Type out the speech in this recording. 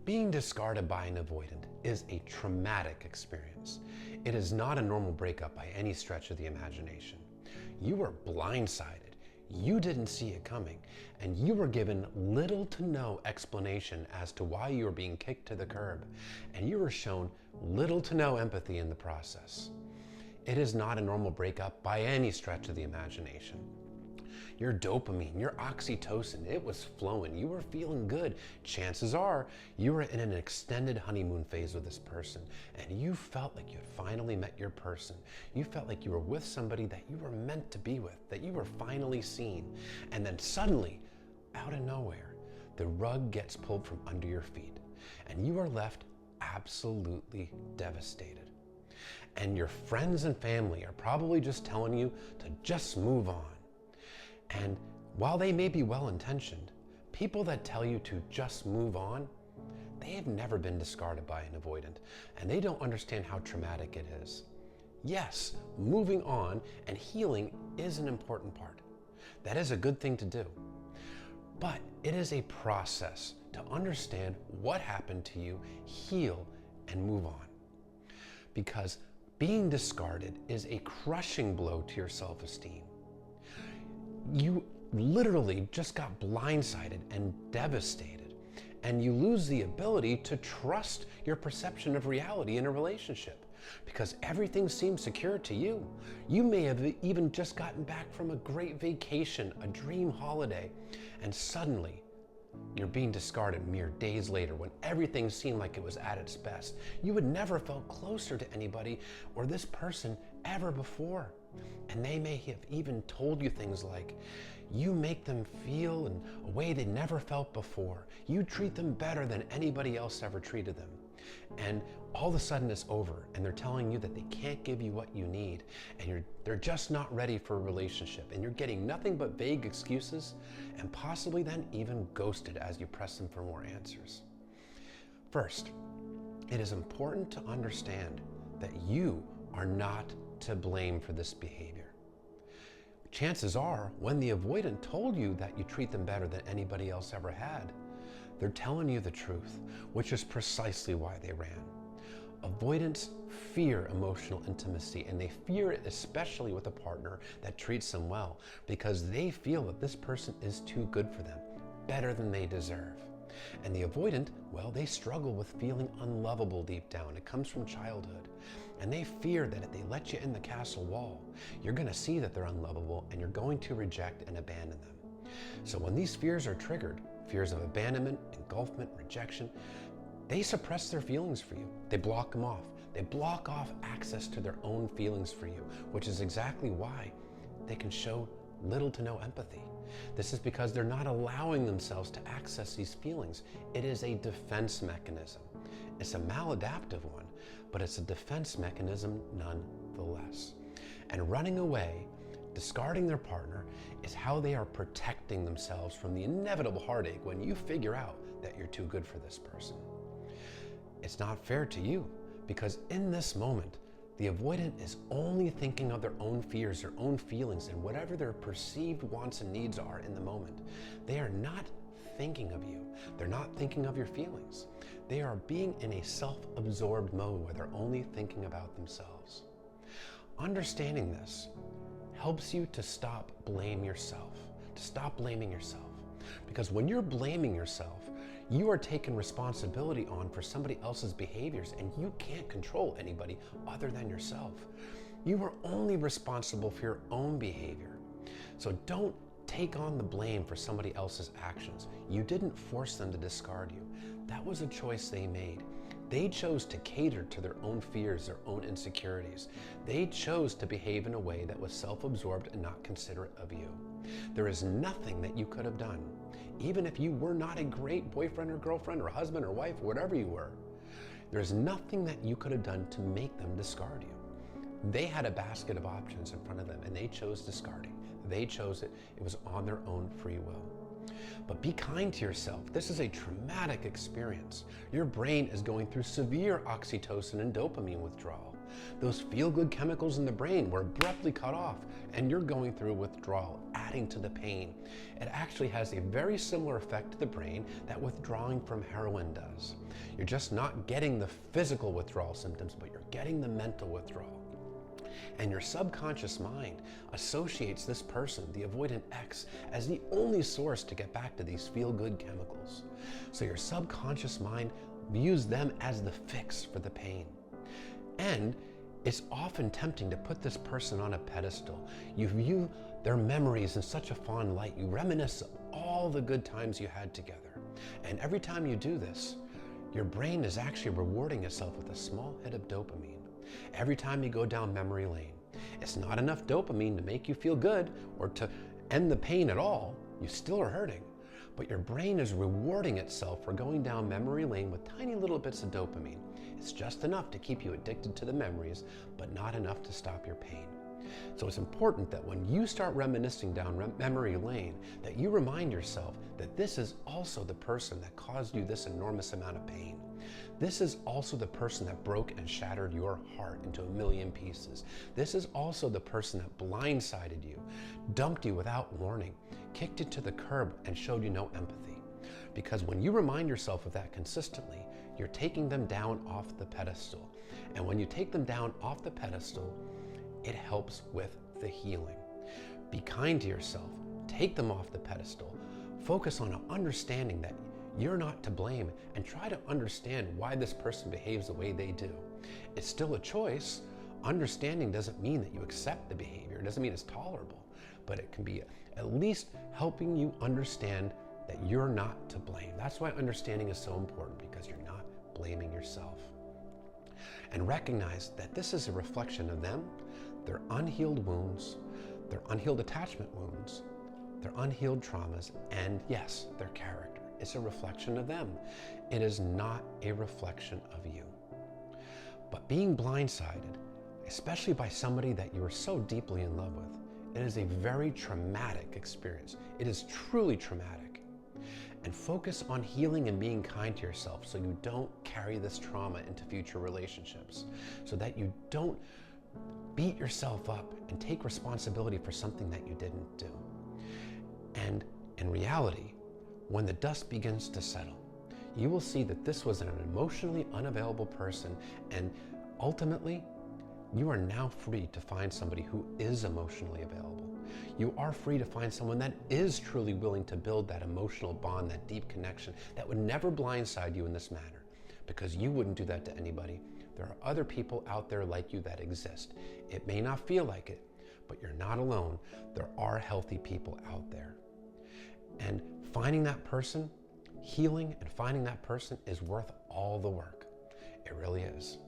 Being discarded by an avoidant is a traumatic experience. It is not a normal breakup by any stretch of the imagination. You were blindsided, you didn't see it coming, and you were given little to no explanation as to why you were being kicked to the curb, and you were shown little to no empathy in the process. It is not a normal breakup by any stretch of the imagination. Your dopamine, your oxytocin, it was flowing. You were feeling good. Chances are you were in an extended honeymoon phase with this person, and you felt like you had finally met your person. You felt like you were with somebody that you were meant to be with, that you were finally seen. And then suddenly, out of nowhere, the rug gets pulled from under your feet, and you are left absolutely devastated. And your friends and family are probably just telling you to just move on. And while they may be well-intentioned, people that tell you to just move on, they have never been discarded by an avoidant, and they don't understand how traumatic it is. Yes, moving on and healing is an important part. That is a good thing to do. But it is a process to understand what happened to you, heal, and move on. Because being discarded is a crushing blow to your self-esteem. You literally just got blindsided and devastated, and you lose the ability to trust your perception of reality in a relationship because everything seems secure to you. You may have even just gotten back from a great vacation, a dream holiday, and suddenly you're being discarded mere days later when everything seemed like it was at its best. You had never felt closer to anybody or this person ever before. And they may have even told you things like, you make them feel in a way they never felt before. You treat them better than anybody else ever treated them. And all of a sudden it's over, and they're telling you that they can't give you what you need, and they're just not ready for a relationship, and you're getting nothing but vague excuses, and possibly then even ghosted as you press them for more answers. First, it is important to understand that you are not to blame for this behavior. Chances are, when the avoidant told you that you treat them better than anybody else ever had, they're telling you the truth, which is precisely why they ran. Avoidants fear emotional intimacy, and they fear it especially with a partner that treats them well, because they feel that this person is too good for them, better than they deserve. And the avoidant, well, they struggle with feeling unlovable deep down. It comes from childhood. And they fear that if they let you in the castle wall, you're going to see that they're unlovable and you're going to reject and abandon them. So when these fears are triggered, fears of abandonment, engulfment, rejection, they suppress their feelings for you. They block them off. They block off access to their own feelings for you, which is exactly why they can show little to no empathy. This is because they're not allowing themselves to access these feelings. It is a defense mechanism. It's a maladaptive one, but it's a defense mechanism nonetheless. And running away, discarding their partner, is how they are protecting themselves from the inevitable heartache when you figure out that you're too good for this person. It's not fair to you, because in this moment, the avoidant is only thinking of their own fears, their own feelings, and whatever their perceived wants and needs are in the moment. They are not thinking of you. They're not thinking of your feelings. They are being in a self-absorbed mode where they're only thinking about themselves. Understanding this helps you to stop blaming yourself, Because when you're blaming yourself, you are taking responsibility on for somebody else's behaviors, and you can't control anybody other than yourself. You are only responsible for your own behavior. So don't take on the blame for somebody else's actions. You didn't force them to discard you. That was a choice they made. They chose to cater to their own fears, their own insecurities. They chose to behave in a way that was self-absorbed and not considerate of you. There is nothing that you could have done, even if you were not a great boyfriend or girlfriend or husband or wife, whatever you were. There's nothing that you could have done to make them discard you. They had a basket of options in front of them, and they chose discarding. They chose it. It was on their own free will. But be kind to yourself. This is a traumatic experience. Your brain is going through severe oxytocin and dopamine withdrawal. Those feel-good chemicals in the brain were abruptly cut off, and you're going through withdrawal, adding to the pain. It actually has a very similar effect to the brain that withdrawing from heroin does. You're just not getting the physical withdrawal symptoms, but you're getting the mental withdrawal. And your subconscious mind associates this person, the avoidant X, as the only source to get back to these feel-good chemicals. So your subconscious mind views them as the fix for the pain. And it's often tempting to put this person on a pedestal. You view their memories in such a fond light. You reminisce of all the good times you had together. And every time you do this, your brain is actually rewarding itself with a small hit of dopamine. Every time you go down memory lane, it's not enough dopamine to make you feel good or to end the pain at all. You still are hurting, but your brain is rewarding itself for going down memory lane with tiny little bits of dopamine. It's just enough to keep you addicted to the memories, but not enough to stop your pain. So it's important that when you start reminiscing down memory lane, that you remind yourself that this is also the person that caused you this enormous amount of pain. This is also the person that broke and shattered your heart into a million pieces. This is also the person that blindsided you, dumped you without warning, kicked you to the curb, and showed you no empathy. Because when you remind yourself of that consistently, you're taking them down off the pedestal. And when you take them down off the pedestal, it helps with the healing. Be kind to yourself. Take them off the pedestal. Focus on understanding that you're not to blame, and try to understand why this person behaves the way they do. It's still a choice. Understanding doesn't mean that you accept the behavior. It doesn't mean it's tolerable, but it can be at least helping you understand that you're not to blame. That's why understanding is so important, because you're not blaming yourself. And recognize that this is a reflection of them, their unhealed wounds, their unhealed attachment wounds, their unhealed traumas, and yes, their character. It's a reflection of them. It is not a reflection of you. But being blindsided, especially by somebody that you are so deeply in love with, it is a very traumatic experience. It is truly traumatic. And focus on healing and being kind to yourself so you don't carry this trauma into future relationships, so that you don't beat yourself up and take responsibility for something that you didn't do. And in reality, when the dust begins to settle, you will see that this was an emotionally unavailable person, and ultimately, you are now free to find somebody who is emotionally available. You are free to find someone that is truly willing to build that emotional bond, that deep connection, that would never blindside you in this manner, because you wouldn't do that to anybody. There are other people out there like you that exist. It may not feel like it, but you're not alone. There are healthy people out there. And finding that person, healing and finding that person is worth all the work. It really is.